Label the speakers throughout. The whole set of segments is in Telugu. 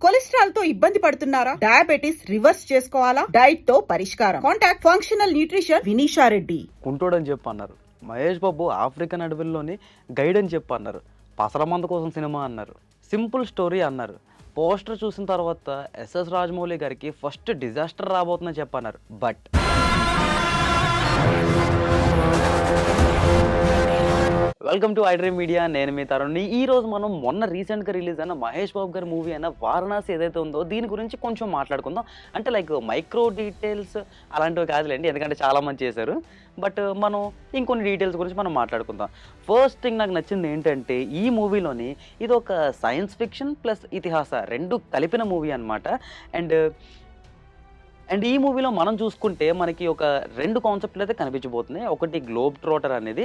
Speaker 1: కొలెస్ట్రాల్ తో ఇబ్బంది పడుతున్నారా? డయాబెటిస్ రివర్స్ చేసుకోవాలా? డైట్ తో పరిష్కారం. Contact functional nutrition Vineesha Reddy.
Speaker 2: కుంటోడని చెప్పి అన్నారు. మహేష్ బాబు ఆఫ్రికన్ అడవుల్లోని గైడ్ అని చెప్పి అన్నారు. పసరమంద కోసం సినిమా అన్నారు. సింపుల్ స్టోరీ అన్నారు. పోస్టర్ చూసిన తర్వాత ఎస్ఎస్ రాజమౌళి గారికి ఫస్ట్ డిజాస్టర్ రాబోతుందని చెప్పన్నారు. But welcome to iDream Media. నేను మీ తరుణ్ని. ఈ రోజు మనం మొన్న రీసెంట్గా రిలీజ్ అయిన మహేష్ బాబు గారి మూవీ అయిన వారణాసి ఏదైతే ఉందో దీని గురించి కొంచెం మాట్లాడుకుందాం. అంటే లైక్ మైక్రో డీటెయిల్స్ అలాంటివి కాదులేండి, ఎందుకంటే చాలా మంది చేశారు. బట్ మనం ఇంకొన్ని డీటెయిల్స్ గురించి మనం మాట్లాడుకుందాం. ఫస్ట్ థింగ్ నాకు నచ్చింది ఏంటంటే ఈ మూవీలోని ఇది ఒక సైన్స్ ఫిక్షన్ ప్లస్ ఇతిహాస రెండు కలిపిన మూవీ అనమాట. అండ్ ఈ మూవీలో మనం చూసుకుంటే మనకి ఒక రెండు కాన్సెప్ట్లు అయితే కనిపించబోతున్నాయి. ఒకటి గ్లోబ్ ట్రోటర్ అనేది.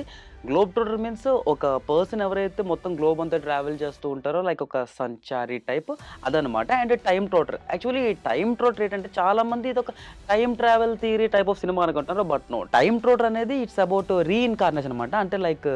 Speaker 2: గ్లోబ్ ట్రోటర్ మీన్స్ ఒక పర్సన్ ఎవరైతే మొత్తం గ్లోబ్ అంతా ట్రావెల్ చేస్తూ ఉంటారో లైక్ ఒక సంచారి టైప్ అదనమాట. And time trotter, actually time trotter ఏంటంటే చాలామంది ఇది ఒక time travel theory type of cinema అనుకుంటారు. బట్ నో, టైమ్ ట్రోటర్ అనేది ఇట్స్ అబౌట్ రీఇన్కార్నేషన్ అనమాట. అంటే లైక్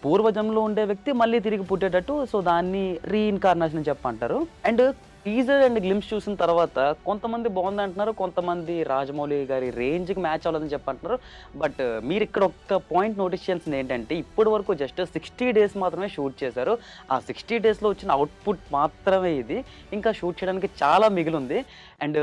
Speaker 2: పూర్వజంలో ఉండే వ్యక్తి మళ్ళీ తిరిగి పుట్టేటట్టు, సో దాన్ని రీఇన్కార్నేషన్ అని చెప్పంటారు. అండ్ టీజర్ అండ్ గ్లిమ్స్ చూసిన తర్వాత కొంతమంది బాగుంది అంటున్నారు, కొంతమంది రాజమౌళి గారి రేంజ్కి మ్యాచ్ అవ్వలేదని చెప్పంటున్నారు. బట్ మీరు ఇక్కడ ఒక్క పాయింట్ నోటీస్ చేయాల్సింది ఏంటంటే ఇప్పటి వరకు జస్ట్ 60 days మాత్రమే షూట్ చేశారు. ఆ 60 daysలో వచ్చిన అవుట్పుట్ మాత్రమే ఇది. ఇంకా షూట్ చేయడానికి చాలా మిగిలి ఉంది. అండ్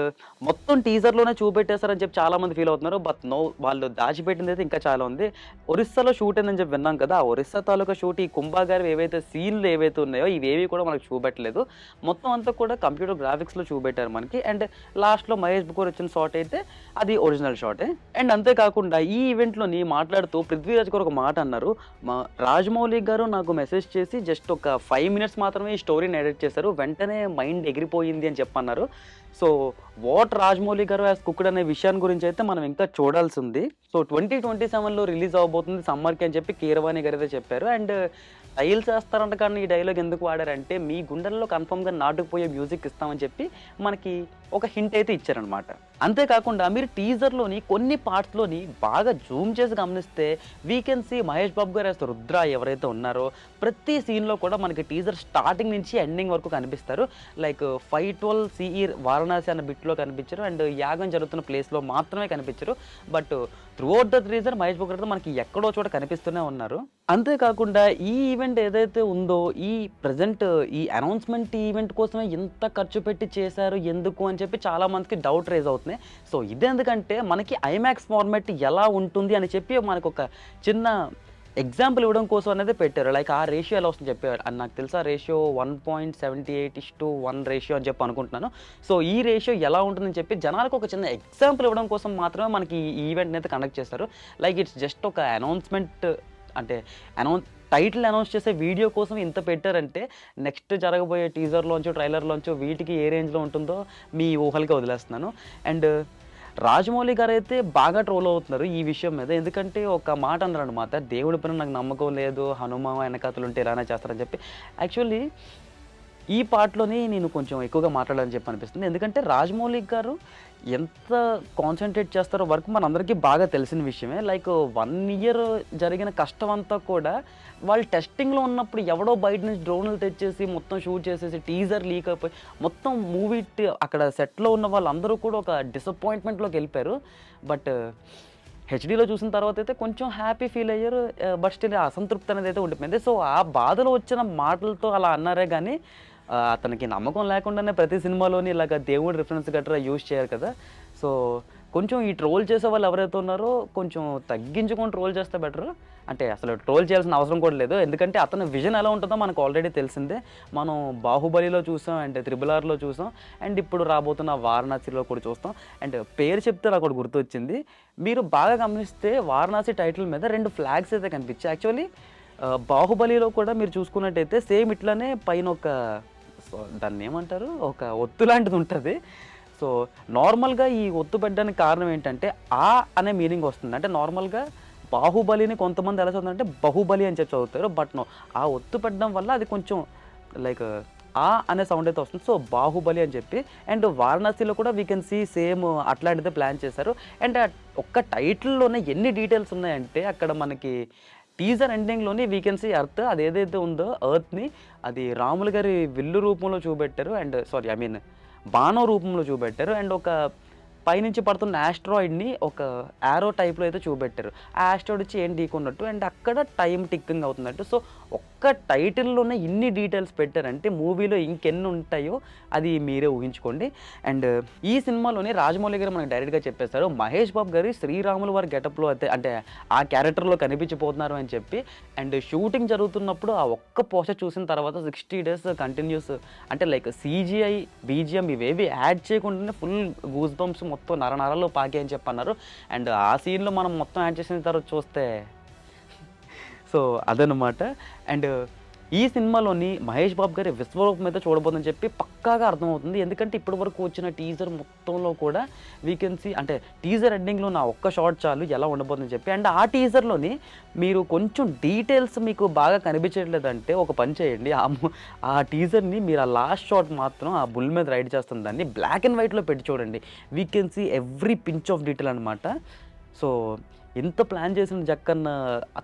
Speaker 2: మొత్తం టీజర్లోనే చూపెట్టేశారని చెప్పి చాలామంది ఫీల్ అవుతున్నారు. బట్ నో, వాళ్ళు దాచిపెట్టింది అయితే ఇంకా చాలా ఉంది. ఒరిస్సాలో షూట్ అయిందని చెప్పి విన్నాం కదా, ఆ ఒరిస్సా తాలూకా షూట్ ఈ కుంభా గారి ఏవైతే సీన్లు ఏవైతే ఉన్నాయో ఇవేవి కూడా మనకు చూపెట్టలేదు. మొత్తం అంతా కూడా కంప్యూటర్ గ్రాఫిక్స్లో చూపెట్టారు మనకి. అండ్ లాస్ట్లో మహేష్ బాబు వచ్చిన షాట్ అయితే అది ఒరిజినల్ షాటే. అండ్ అంతేకాకుండా ఈ ఈవెంట్లోని మాట్లాడుతూ పృథ్వీరాజ్ గారు ఒక మాట అన్నారు. రాజమౌళి గారు నాకు మెసేజ్ చేసి జస్ట్ ఒక 5 minutes మాత్రమే ఈ స్టోరీని ఎడిట్ చేశారు, వెంటనే మైండ్ ఎగిరిపోయింది అని చెప్పన్నారు. సో వాట్ రాజమౌళి గారు యాజ్ కుక్డ్ అనే విషయాన్ని గురించి అయితే మనం ఇంకా చూడాల్సి ఉంది. సో 2027లో రిలీజ్ అవబోతుంది సమ్మర్కి అని చెప్పి కీరవాణి గారు అయితే చెప్పారు. అండ్ టైల్స్ వేస్తారంట, కానీ ఈ డైలాగ్ ఎందుకు వాడారంటే మీ గుండెల్లో కన్ఫర్మ్గా నాటుకుపోయే మ్యూజిక్ ఇస్తామని చెప్పి మనకి ఒక హింట్ అయితే ఇచ్చారనమాట. అంతేకాకుండా మీరు టీజర్లోని కొన్ని పార్ట్స్లోని బాగా జూమ్ చేసి గమనిస్తే we can see Mahesh Babu గారు యాజ్ రుద్ర ఎవరైతే ఉన్నారో ప్రతి సీన్లో కూడా మనకి టీజర్ స్టార్టింగ్ నుంచి ఎండింగ్ వరకు కనిపిస్తారు. లైక్ 512 CE వారణాసి అన్న బిట్లో కనిపించారు. అండ్ యాగం జరుగుతున్న ప్లేస్లో మాత్రమే కనిపించారు. But throughout the region Mahesh Babu గారు మనకి ఎక్కడో చోట కనిపిస్తూనే ఉన్నారు. అంతేకాకుండా ఈ ఈవెంట్ ఏదైతే ఉందో ఈ ప్రజెంట్ ఈ అనౌన్స్మెంట్ ఈవెంట్ కోసమే ఇంత ఖర్చు పెట్టి చేశారు ఎందుకు అని చెప్పి చాలా మందికి డౌట్ రేజ్ అవుతున్నాయి. సో ఇదెందుకంటే మనకి ఐమాక్స్ ఫార్మాట్ ఎలా ఉంటుంది అని చెప్పి మనకు ఒక చిన్న ఎగ్జాంపుల్ ఇవ్వడం కోసం అనేది పెట్టారు. లైక్ ఆ రేషియో ఎలా వస్తుంది చెప్పారు అని నాకు తెలుసు. ఆ రేషియో 1.78:1 రేషియో అని చెప్పి అనుకుంటున్నాను. సో ఈ రేషియో ఎలా ఉంటుందని చెప్పి జనాలకు ఒక చిన్న ఎగ్జాంపుల్ ఇవ్వడం కోసం మాత్రమే మనకి ఈ ఈవెంట్ని అయితే కండక్ట్ చేస్తారు. లైక్ ఇట్స్ జస్ట్ ఒక అనౌన్స్మెంట్, అంటే టైటిల్ అనౌన్స్ చేసే వీడియో కోసం ఇంత పెట్టారంటే నెక్స్ట్ జరగబోయే టీజర్లోంచో ట్రైలర్లోంచో వీటికి ఏ రేంజ్లో ఉంటుందో మీ ఊహలకి వదిలేస్తున్నాను. అండ్ రాజమౌళి గారు అయితే బాగా ట్రోల్ అవుతున్నారు ఈ విషయం మీద. ఎందుకంటే ఒక మాట అన్నారు అనమాట, దేవుడి పైన నాకు నమ్మకం లేదు, హనుమ వెనకథలు ఉంటే ఇలానే చేస్తారని చెప్పి. యాక్చువల్లీ ఈ పార్ట్లోని నేను కొంచెం ఎక్కువగా మాట్లాడాలని చెప్పి అనిపిస్తుంది. ఎందుకంటే రాజమౌళి గారు ఎంత కాన్సన్ట్రేట్ చేస్తారో వర్క్ మనందరికీ బాగా తెలిసిన విషయమే. లైక్ 1 year జరిగిన కష్టం అంతా కూడా వాళ్ళు టెస్టింగ్లో ఉన్నప్పుడు ఎవడో బయట నుంచి డ్రోన్లు తెచ్చేసి మొత్తం షూట్ చేసేసి టీజర్ లీక్ అయిపోయి మొత్తం మూవీ అక్కడ సెట్లో ఉన్న వాళ్ళందరూ కూడా ఒక డిసప్పాయింట్మెంట్లోకి వెళ్ళిపోయారు. బట్ హెచ్డీలో చూసిన తర్వాత అయితే కొంచెం హ్యాపీ ఫీల్ అయ్యారు. బట్ స్టిల్ అసంతృప్తి అనేది అయితే ఉండిపోయింది. సో ఆ బాధలో వచ్చిన మాటలతో అలా అన్నారే కానీ అతనికి నమ్మకం లేకుండానే ప్రతి సినిమాలోని ఇలాగ దేవుడి రిఫరెన్స్ గట్రా యూజ్ చేయరు కదా. సో కొంచెం ఈ ట్రోల్ చేసే వాళ్ళు ఎవరైతే ఉన్నారో కొంచెం తగ్గించుకొని ట్రోల్ చేస్తే బెటర్. అంటే అసలు ట్రోల్ చేయాల్సిన అవసరం కూడా లేదు, ఎందుకంటే అతని విజన్ ఎలా ఉంటుందో మనకు ఆల్రెడీ తెలిసిందే. మనం బాహుబలిలో చూసాం, అండ్ RRRలో చూసాం, అండ్ ఇప్పుడు రాబోతున్న వారణాసిలో కూడా చూస్తాం. అండ్ పేరు చెప్తే నాకు ఒకటి గుర్తొచ్చింది. మీరు బాగా గమనిస్తే వారణాసి టైటిల్ మీద 2 flags అయితే కనిపించాయి. యాక్చువల్లీ బాహుబలిలో కూడా మీరు చూసుకున్నట్టయితే సేమ్ ఇట్లానే పైన ఒక దాన్ని ఏమంటారు, ఒక ఒత్తు లాంటిది ఉంటుంది. సో నార్మల్గా ఈ ఒత్తు పెట్టడానికి కారణం ఏంటంటే ఆ అనే మీనింగ్ వస్తుంది. అంటే నార్మల్గా బాహుబలిని కొంతమంది ఎలా చదువుతారంటే బహుబలి అని చెప్పి చదువుతారు. బట్ నో, ఆ ఒత్తు పెట్టడం వల్ల అది కొంచెం లైక్ ఆ అనే సౌండ్ అయితే వస్తుంది. సో బాహుబలి అని చెప్పి. అండ్ వారణాసిలో కూడా వీ కెన్ సీ సేమ్ అట్లాంటిదే ప్లాన్ చేశారు. అండ్ ఒక్క టైటిల్లోనే ఎన్ని డీటెయిల్స్ ఉన్నాయంటే అక్కడ మనకి టీజర్ ఎండింగ్‌లోని వీ కెన్ సీ ఎర్త్ అదేదైతే ఉందో ఎర్త్‌ని అది రాములు గారి విల్లు రూపంలో చూపెట్టారు. అండ్ సారీ ఐ మీన్ బాణం రూపంలో చూపెట్టారు. అండ్ ఒక పైనుంచి పడుతున్న యాస్ట్రాయిడ్‌ని ఒక యారో టైప్‌లో అయితే చూపెట్టారు. ఆ యాస్ట్రాయిడ్ వచ్చి ఏం ఢీకొన్నట్టు అండ్ అక్కడ టైమ్ టిక్కింగ్ అవుతున్నట్టు. సో ఒక్క టైటిల్‌లోనే ఇన్ని డీటెయిల్స్ పెట్టారంటే మూవీలో ఇంకెన్ని ఉంటాయో అది మీరే ఊహించుకోండి. అండ్ ఈ సినిమాలోని రాజమౌళి గారు మనకు డైరెక్ట్‌గా చెప్పేశారు. మహేష్ బాబు గారు శ్రీరాములు వారి గెటప్‌లో అయితే అంటే ఆ క్యారెక్టర్‌లో కనిపించబోతున్నారు అని చెప్పి. అండ్ షూటింగ్ జరుగుతున్నప్పుడు ఆ ఒక్క పోస్టర్ చూసిన తర్వాత 60 డేస్ కంటిన్యూస్ అంటే లైక్ సీజీఐ, బీజీఎం ఇవేవి యాడ్ చేయకుండానే ఫుల్ గూస్ బంప్స్ మొత్తం నరనరాల్లో పాకే అని చెప్పి అన్నారు. అండ్ ఆ సీన్‌లో మనం మొత్తం యాడ్ చేసిన తర్వాత చూస్తే సో అదనమాట. అండ్ ఈ సినిమాలోని మహేష్ బాబు గారి విశ్వరూపం అయితే చూడబోతుందని చెప్పి పక్కాగా అర్థమవుతుంది. ఎందుకంటే ఇప్పటి వరకు వచ్చిన టీజర్ మొత్తంలో కూడా వీ కెన్ సీ అంటే టీజర్ ఎండింగ్‌లో నా ఒక్క షాట్ చాలు ఎలా ఉండబోతుందని చెప్పి. అండ్ ఆ టీజర్‌లోని మీరు కొంచెం డీటెయిల్స్ మీకు బాగా కనిపించట్లేదంటే ఒక పని చేయండి. ఆ టీజర్‌ని మీరు ఆ లాస్ట్ షాట్ మాత్రం ఆ బుల్ మీద రైడ్ చేస్తున్న దాన్ని బ్లాక్ అండ్ వైట్‌లో పెట్టి చూడండి. We can see every pinch of detail అనమాట. సో ఇంత ప్లాన్ చేసిన జక్కన్న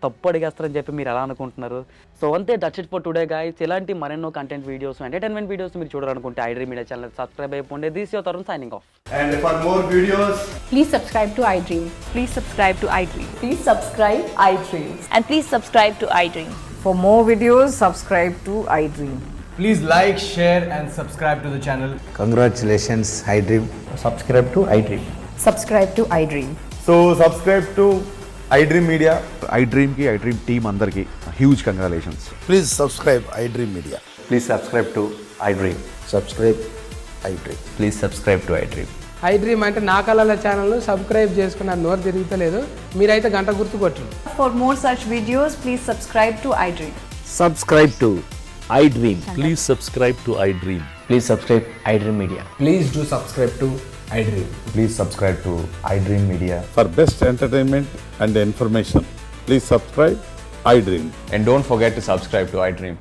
Speaker 2: తప్పు అడిగేస్తారని చెప్పి మీరు ఎలా అనుకుంటున్నారు? సో అంతే, that's it for today guys. ఇలాంటి మరెన్నో కంటెంట్ వీడియోస్, ఎంటర్టైన్మెంట్ వీడియోస్ మీరు చూడాలనుకుంటే ఐడ్రీమ్ మీడియా ఛానల్ సబ్స్క్రైబ్ అయిపోండి. This your Tarun signing off.
Speaker 3: And for more videos,
Speaker 4: Please subscribe to iDream.
Speaker 5: Please subscribe to iDream.
Speaker 4: Please subscribe iDream.
Speaker 5: And please subscribe to iDream.
Speaker 6: For more videos, subscribe to iDream.
Speaker 3: please like, share and subscribe to the channel.
Speaker 7: Congratulations, iDream.
Speaker 8: subscribe to iDream.
Speaker 4: Subscribe to iDream.
Speaker 8: So subscribe to iDream Media.
Speaker 9: iDream की iDream team अंदर की huge congratulations.
Speaker 7: Please subscribe iDream Media.
Speaker 8: Please subscribe to iDream.
Speaker 7: Subscribe iDream.
Speaker 8: Please subscribe to iDream.
Speaker 10: iDream అంటే నా కళల ఛానల్ సబ్స్క్రైబ్ చేసుకున్న నోరు తిరుగుతలేదు, మీరైతే గంట గుర్తు కొట్టండి.
Speaker 4: For more such videos, please subscribe to iDream.
Speaker 8: Subscribe to iDream.
Speaker 11: Please subscribe to iDream.
Speaker 8: Please subscribe iDream Media.
Speaker 3: Please do subscribe to iDream.
Speaker 8: Please subscribe to iDream Media.
Speaker 9: For best entertainment and information, please subscribe iDream.
Speaker 8: And don't forget to subscribe to iDream.